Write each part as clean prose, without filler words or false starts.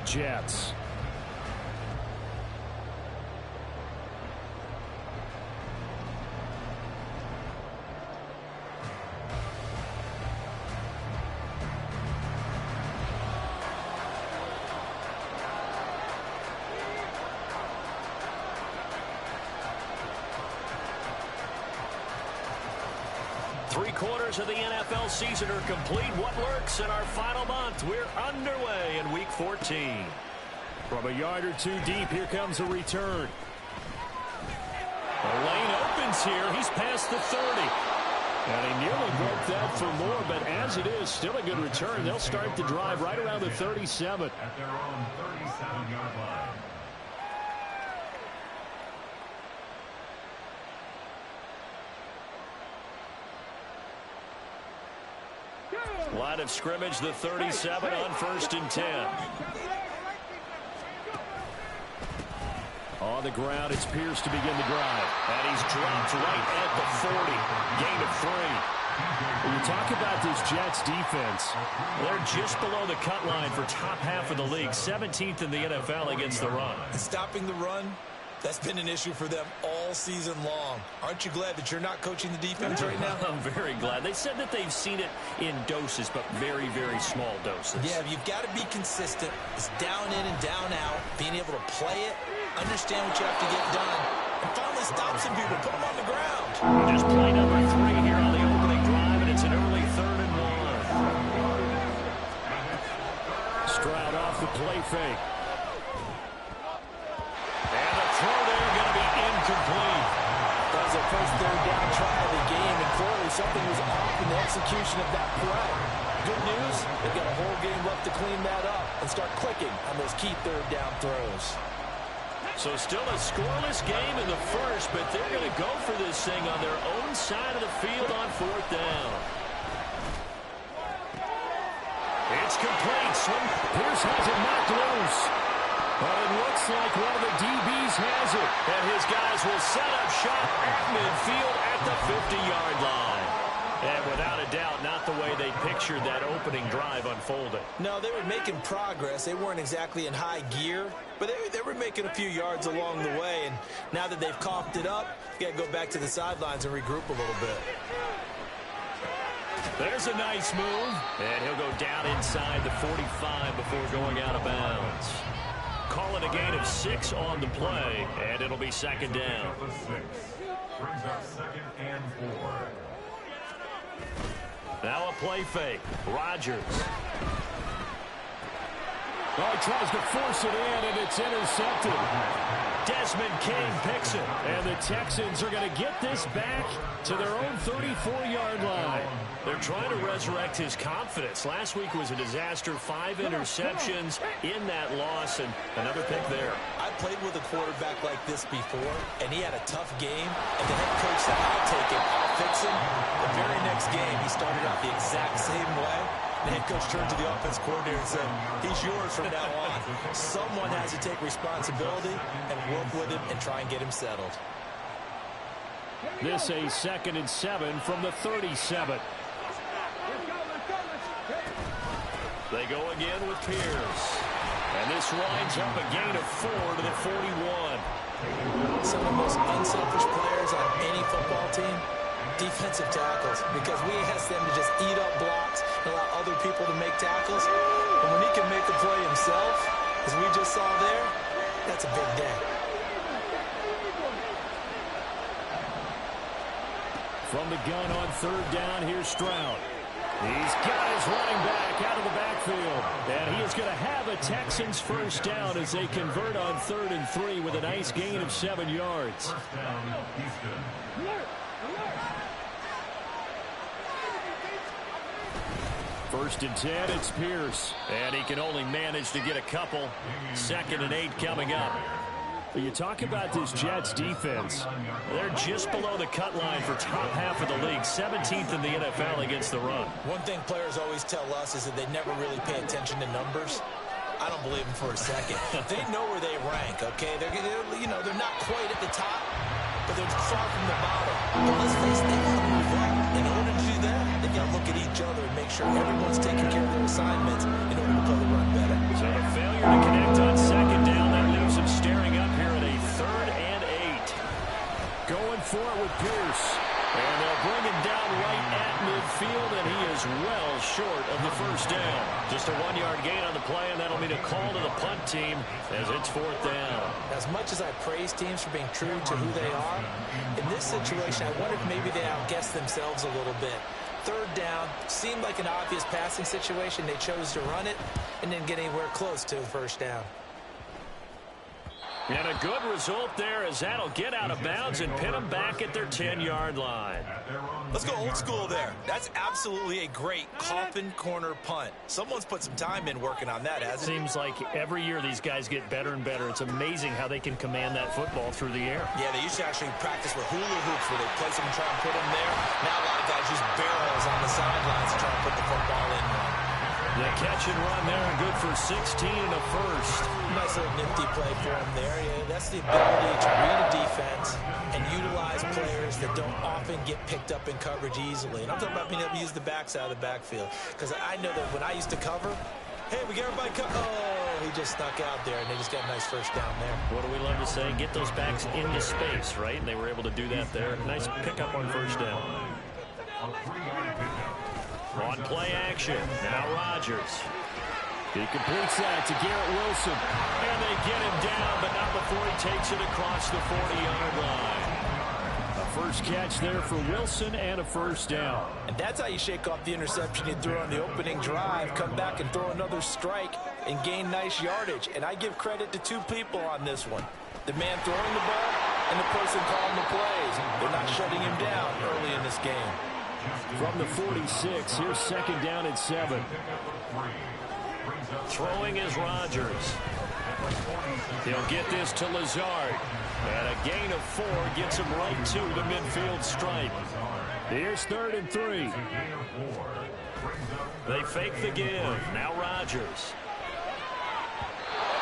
Jets. Three-quarters of the NFL season are complete. What lurks in our final month? We're underway in Week 14. From a yard or two deep, here comes a return. The lane opens here. He's past the 30. And he nearly broke that for more, but as it is, still a good return. They'll start the drive right around the 37. At their own 37-yard line. Line of scrimmage, the 37 on 1st and 10. On the ground, it's Pierce to begin the drive. And he's dropped right at the 40. Gain of 3. When you talk about this Jets defense, they're just below the cut line for top half of the league. 17th in the NFL against the run. Stopping the run, that's been an issue for them all season long. Aren't you glad that you're not coaching the defense right now? I'm very glad. They said that they've seen it in doses, but very, very small doses. Yeah, you've got to be consistent. It's down in and down out. Being able to play it, understand what you have to get done, and finally stop some people, put them on the ground. Just play number 3 here on the opening drive, and it's an early 3rd and 1. Stroud off the play fake. And the throw there going to be incomplete. That was their first 3rd down try of the game, and clearly something was off in the execution of that play. Good news, they've got a whole game left to clean that up and start clicking on those key 3rd down throws. So still a scoreless game in the first, but they're going to go for this thing on their own side of the field on 4th down. It's complete. Pierce has it knocked loose. But it looks like one of the DBs has it. And his guys will set up shop at midfield at the 50-yard line. And without a doubt, not the way they pictured that opening drive unfolding. No, they were making progress. They weren't exactly in high gear, but they were making a few yards along the way. And now that they've coughed it up, you got to go back to the sidelines and regroup a little bit. There's a nice move. And he'll go down inside the 45 before going out of bounds. Calling a gain of 6 on the play, and it'll be 2nd down. Brings up 2nd and 4. Now a play fake. Rodgers. Oh, he tries to force it in, and it's intercepted. Desmond King picks it. And the Texans are going to get this back to their own 34-yard line. They're trying to resurrect his confidence. Last week was a disaster. 5 interceptions in that loss, and another pick there. I played with a quarterback like this before, and he had a tough game, and the head coach said, I'll take it, I'll fix him. The very next game, he started out the exact same way. The head coach turned to the offense coordinator and said, he's yours from now on. Someone has to take responsibility and work with him and try and get him settled. This a 2nd and 7 from the 37. They go again with Pierce. And this winds up a gain of 4 to the 41. Some of the most unselfish players on any football team, defensive tackles, because we ask them to just eat up blocks and allow other people to make tackles. And when he can make the play himself, as we just saw there, that's a big day. From the gun on 3rd down, here's Stroud. He's got his running back out of the backfield. And he is going to have a Texans first down as they convert on 3rd and 3 with a nice gain of 7 yards. First down, Houston. First and 10, it's Pierce. And he can only manage to get a couple. 2nd and 8 coming up. You talk about this Jets defense. They're just below the cut line for top half of the league. 17th in the NFL against the run. One thing players always tell us is that they never really pay attention to numbers. I don't believe them for a second. They know where they rank, okay? They're not quite at the top, but they're far from the bottom. But let's face it, they got to move up. In order to do that, they got to look at each other and make sure everyone's taking care of their assignments in order to play the run better. So a failure to connect short of the first down. Just a 1-yard gain on the play, and that'll mean a call to the punt team as it's 4th down. As much as I praise teams for being true to who they are, in this situation, I wonder if maybe they outguessed themselves a little bit. 3rd down, seemed like an obvious passing situation. They chose to run it and didn't get anywhere close to the first down. And a good result there as that'll get out of bounds and pin them back at their 10-yard line. Let's go old school there. That's absolutely a great coffin corner punt. Someone's put some time in working on that, hasn't it? Seems like every year these guys get better and better. It's amazing how they can command that football through the air. Yeah, they used to actually practice with hula hoops where they place them and try and put them there. Now a lot of guys use barrels on the sidelines to try and put the football in one. The catch and run there, and good for 16 and a first. Nice little nifty play for him there. Yeah, that's the ability to read a defense and utilize players that don't often get picked up in coverage easily. And I'm talking about being able to use the backs out of the backfield. Because I know that when I used to cover, hey, we get everybody cover. Oh, he just snuck out there, and they just got a nice first down there. What do we love to say? Get those backs into space, right? And they were able to do that there. Nice pickup on first down. On play action, now Rodgers. He completes that to Garrett Wilson. And they get him down, but not before he takes it across the 40-yard line. A first catch there for Wilson and a first down. And that's how you shake off the interception you threw on the opening drive, come back and throw another strike and gain nice yardage. And I give credit to 2 people on this one. The man throwing the ball and the person calling the plays. They're not shutting him down early in this game. From the 46, here's 2nd down and 7. Throwing is Rodgers. He'll get this to Lazard. And a gain of 4 gets him right to the midfield stripe. Here's 3rd and 3. They fake the give. Now Rodgers.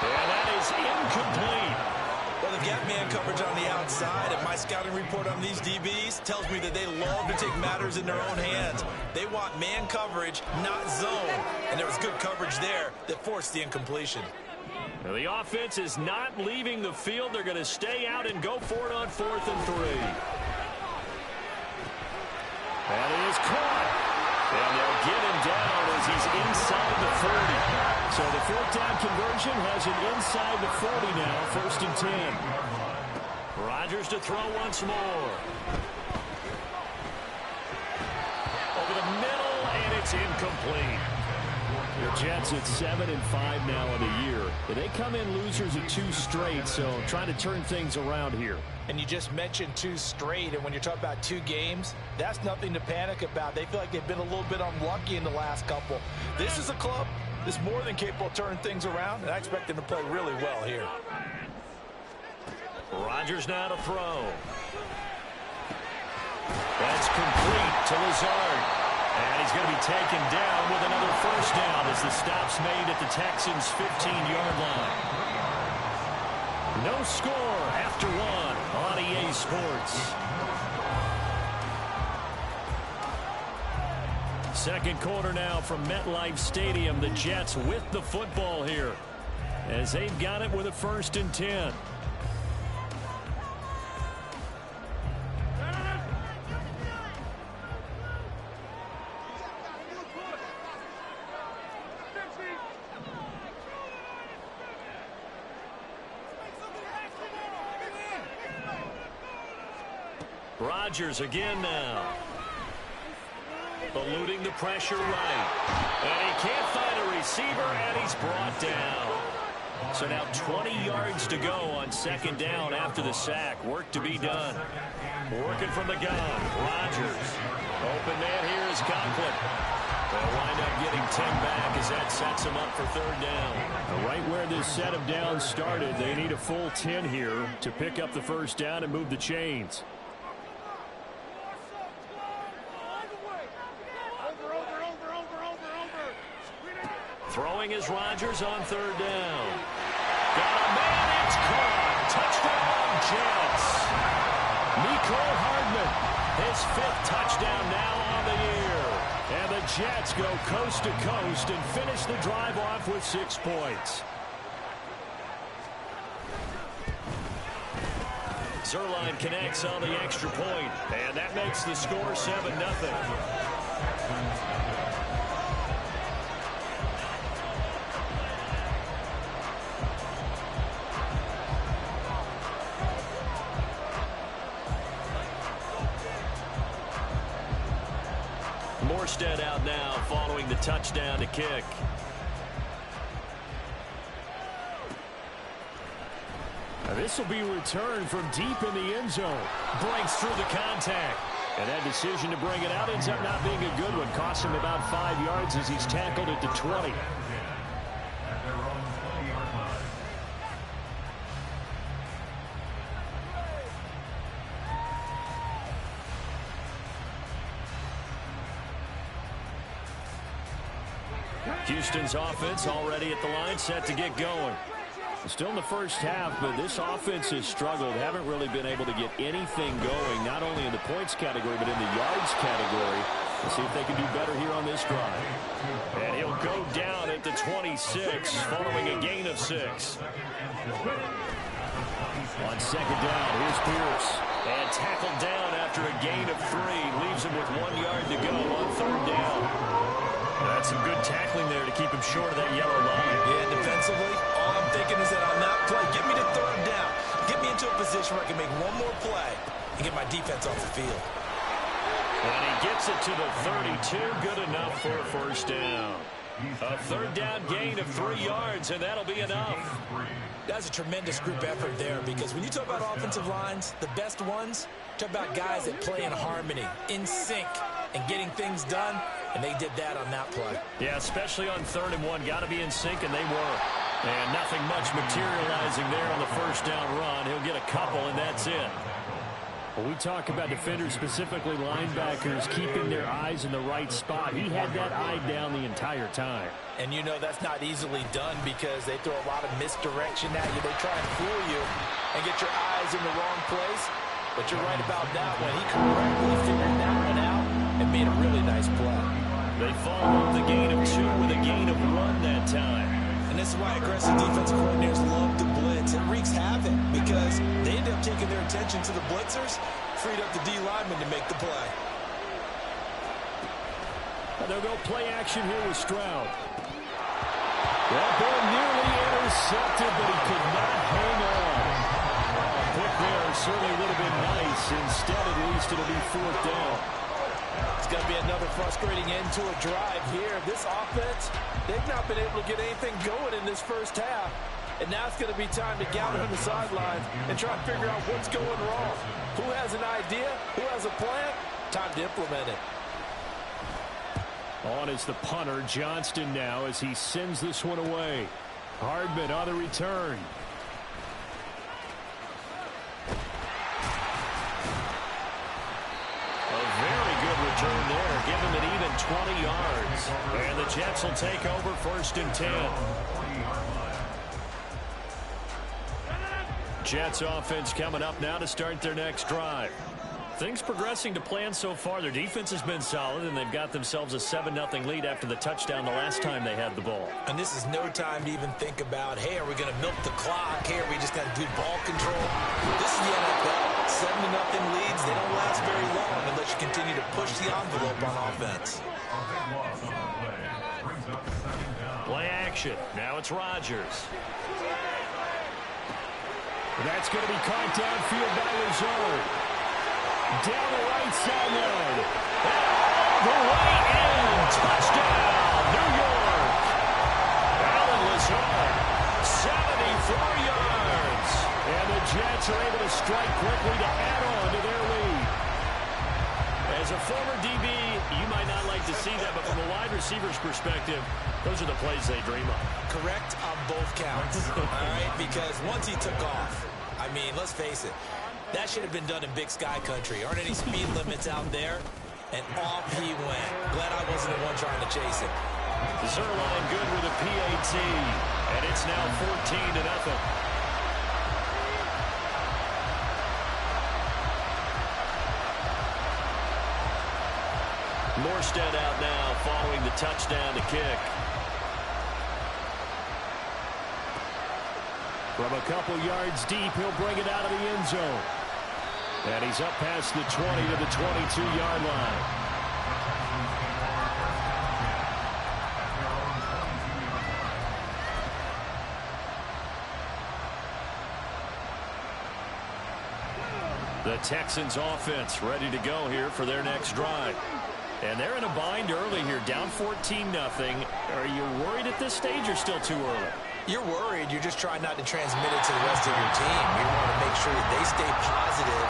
And that is incomplete. Well, they've got man coverage on the outside, and my scouting report on these DBs tells me that they love to take matters in their own hands. They want man coverage, not zone. And there was good coverage there that forced the incompletion. Now the offense is not leaving the field. They're going to stay out and go for it on 4th and 3. That is caught. And they'll get him down as he's inside the 40. So the 4th down conversion has him inside the 40 now, 1st and 10. Rodgers to throw once more. Over the middle, and it's incomplete. The Jets at 7-5 now in the year. They come in losers of 2 straight, so trying to turn things around here. And you just mentioned 2 straight, and when you're talking about 2 games, that's nothing to panic about. They feel like they've been a little bit unlucky in the last couple. This is a club that's more than capable of turning things around, and I expect them to play really well here. Rodgers now to throw. That's complete to Lazard. And he's going to be taken down with another first down as the stop's made at the Texans' 15-yard line. No score after 1 on EA Sports. Second quarter now from MetLife Stadium. The Jets with the football here as they've got it with a 1st and 10. Rodgers again now. Eluding the pressure right. And he can't find a receiver, and he's brought down. So now 20 yards to go on 2nd down after the sack. Work to be done. Working from the gun. Rodgers. Open man here is Conklin. They'll wind up getting 10 back as that sets him up for 3rd down. Right where this set of downs started, they need a full 10 here to pick up the 1st down and move the chains. Throwing is Rodgers on 3rd down. Got a man, it's caught. Touchdown, Jets. Mecole Hardman, His 5th touchdown now on the year. and the Jets go coast to coast and finish the drive off with 6 points. Zuerlein connects on the extra point, and that makes the score 7-0. Morstead out now following the touchdown to kick. Now this will be returned from deep in the end zone. Breaks through the contact. And that decision to bring it out ends up not being a good one. Cost him about 5 yards as he's tackled at the 20. At their own 20-yard line. Houston's offense already at the line, set to get going. Still in the first half, but this offense has struggled. Haven't really been able to get anything going, not only in the points category, but in the yards category. Let's see if they can do better here on this drive. And he'll go down at the 26, following a gain of 6. On second down, here's Pierce. And tackled down after a gain of 3. Leaves him with 1 yard to go on third down. That's some good tackling there to keep him short of that yellow line. Yeah, defensively, all I'm thinking is that on that play, get me to third down. Get me into a position where I can make one more play and get my defense off the field. And he gets it to the 32. Good enough for a first down. A third down gain of 3 yards, and that'll be enough. That's a tremendous group effort there, because when you talk about offensive lines, the best ones, talk about guys that play in harmony, in sync, and getting things done, and they did that on that play. Yeah, especially on 3rd and 1. Got to be in sync, and they were. And nothing much materializing there on the first down run. He'll get a couple, and that's it. When we talk about defenders, specifically linebackers, keeping their eyes in the right spot, he had that eye down the entire time. And you know that's not easily done, because they throw a lot of misdirection at you. They try and fool you and get your eyes in the wrong place. But you're right about that one. He correctly figured that one out and made a really nice play. They follow up the gain of 2 with a gain of 1 that time. And this is why aggressive defensive coordinators love to blitz. It wreaks havoc, because they end up taking their attention to the blitzers, freed up the D lineman to make the play. And they'll go play action here with Stroud. That ball nearly intercepted, but he could not hang on. Pick there certainly would have been nice. Instead, at least, it'll be 4th down. It's going to be another frustrating end to a drive here. This offense, they've not been able to get anything going in this first half. And now it's going to be time to gather on the sidelines and try to figure out what's going wrong. Who has an idea? Who has a plan? Time to implement it. On is the punter, Johnston, now, as he sends this one away. Hardman on the return. Very good return there. Give him an even 20 yards. And the Jets will take over 1st and 10. Jets offense coming up now to start their next drive. Things progressing to plan so far. Their defense has been solid, and they've got themselves a 7-0 lead after the touchdown the last time they had the ball. And this is no time to even think about, hey, are we going to milk the clock? Hey, are we just going to do ball control? This is the NFL. 7-0 leads, they don't last very long unless you continue to push the envelope on offense. Play action. Now it's Rodgers. That's going to be caught downfield by Lazard. Down the right sideline. The right end. Touchdown, New York. Allen Lazard, 74 yards. And the Jets are able to strike quickly to add on to their lead. As a former DB, you might not like to see that, but from a wide receiver's perspective, those are the plays they dream of. Correct on both counts, all right? Because once he took off, I mean, let's face it, that should have been done in Big Sky country. Aren't any speed limits out there? And off he went. Glad I wasn't the one trying to chase him. Zerline good with a PAT, and it's now 14-0. Morstead out now following the touchdown to kick. From a couple yards deep, he'll bring it out of the end zone. And he's up past the 20 to the 22-yard line. The Texans offense ready to go here for their next drive. And they're in a bind early here, down 14-0. Are you worried at this stage or still too early? You're worried. You're just trying not to transmit it to the rest of your team. You want to make sure that they stay positive.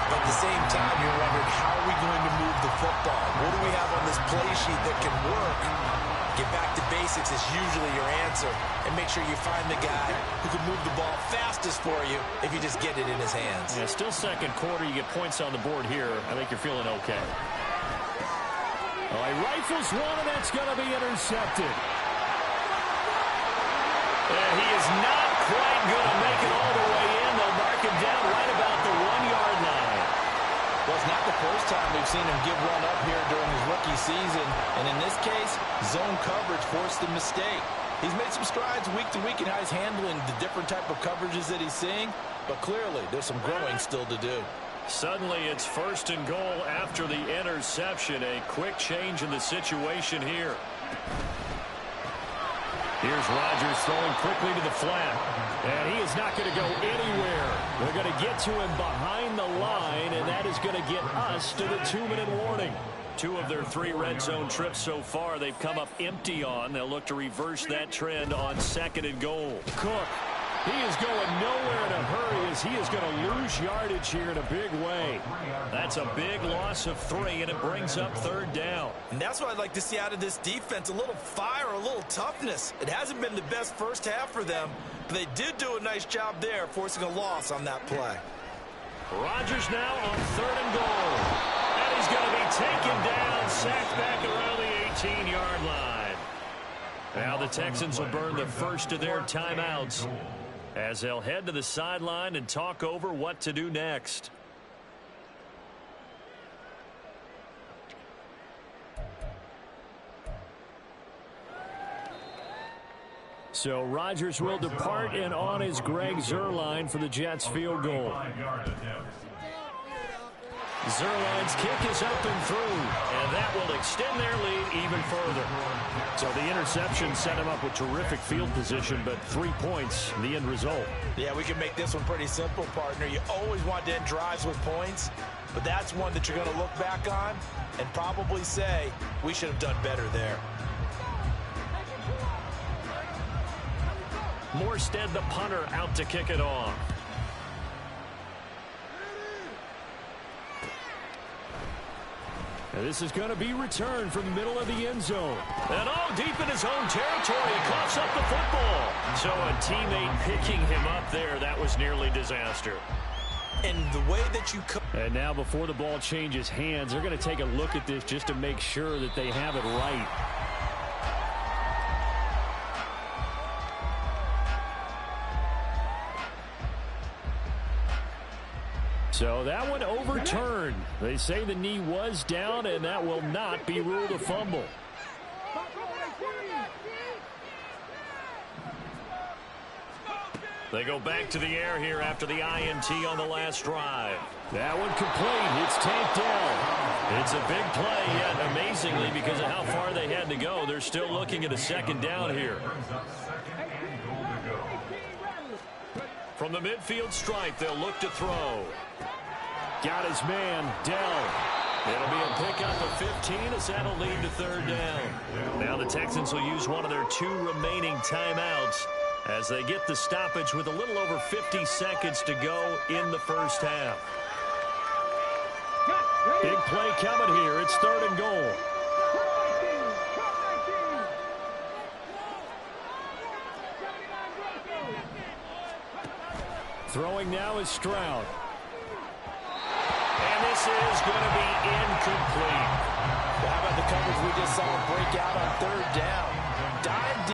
But at the same time, you're wondering, how are we going to move the football? What do we have on this play sheet that can work? Get back to basics is usually your answer. And make sure you find the guy who can move the ball fastest for you if you just get it in his hands. Yeah, still second quarter. You get points on the board here. I think you're feeling okay. All right, rifles one, and that's going to be intercepted. He is not quite going to make it all the way in. They'll mark him down right about the 1-yard line. Well, it's not the first time we've seen him give one up here during his rookie season. And in this case, zone coverage forced the mistake. He's made some strides week to week in how he's handling the different type of coverages that he's seeing. But clearly, there's some growing still to do. Suddenly, it's 1st and goal after the interception. A quick change in the situation here. Here's Rodgers throwing quickly to the flat. And he is not going to go anywhere. They're going to get to him behind the line, and that is going to get us to the 2-minute warning. 2 of their 3 red zone trips so far they've come up empty on. They'll look to reverse that trend on 2nd and goal. Cook, he is going nowhere in a hurry as he is going to lose yardage here in a big way. That's a big loss of 3, and it brings up 3rd down. And that's what I'd like to see out of this defense, a little fire, a little toughness. It hasn't been the best first half for them, but they did do a nice job there, forcing a loss on that play. Rodgers now on 3rd and goal. And he's going to be taken down, sacked back around the 18-yard line. Now the Texans will burn the first of their timeouts as they'll head to the sideline and talk over what to do next. So Rodgers will depart, and on is Greg Zuerlein for the Jets field goal. Zuerlein's kick is up and through, and that will extend their lead even further. So the interception set him up with terrific field position, but 3 points, the end result. Yeah, we can make this one pretty simple, partner. You always want to end drives with points, but that's one that you're going to look back on and probably say, we should have done better there. Morstead, the punter, out to kick it off. And this is going to be returned from the middle of the end zone. And all deep in his own territory, he coughs up the football. So a teammate picking him up there, that was nearly disaster. And the way that you... And now before the ball changes hands, they're going to take a look at this just to make sure that they have it right. So that one overturned. They say the knee was down, and that will not be ruled a fumble. They go back to the air here after the INT on the last drive. That one complete. It's tanked down. It's a big play, yet amazingly, because of how far they had to go, they're still looking at a 2nd down here. From the midfield stripe, they'll look to throw. Got his man, Dell. It'll be a pickup of 15 as that'll lead to 3rd down. Now the Texans will use one of their 2 remaining timeouts as they get the stoppage with a little over 50 seconds to go in the first half. Big play coming here. It's 3rd and goal. Throwing now is Stroud. And this is going to be incomplete. Well, how about the coverage we just saw break out on 3rd down? Dive deep.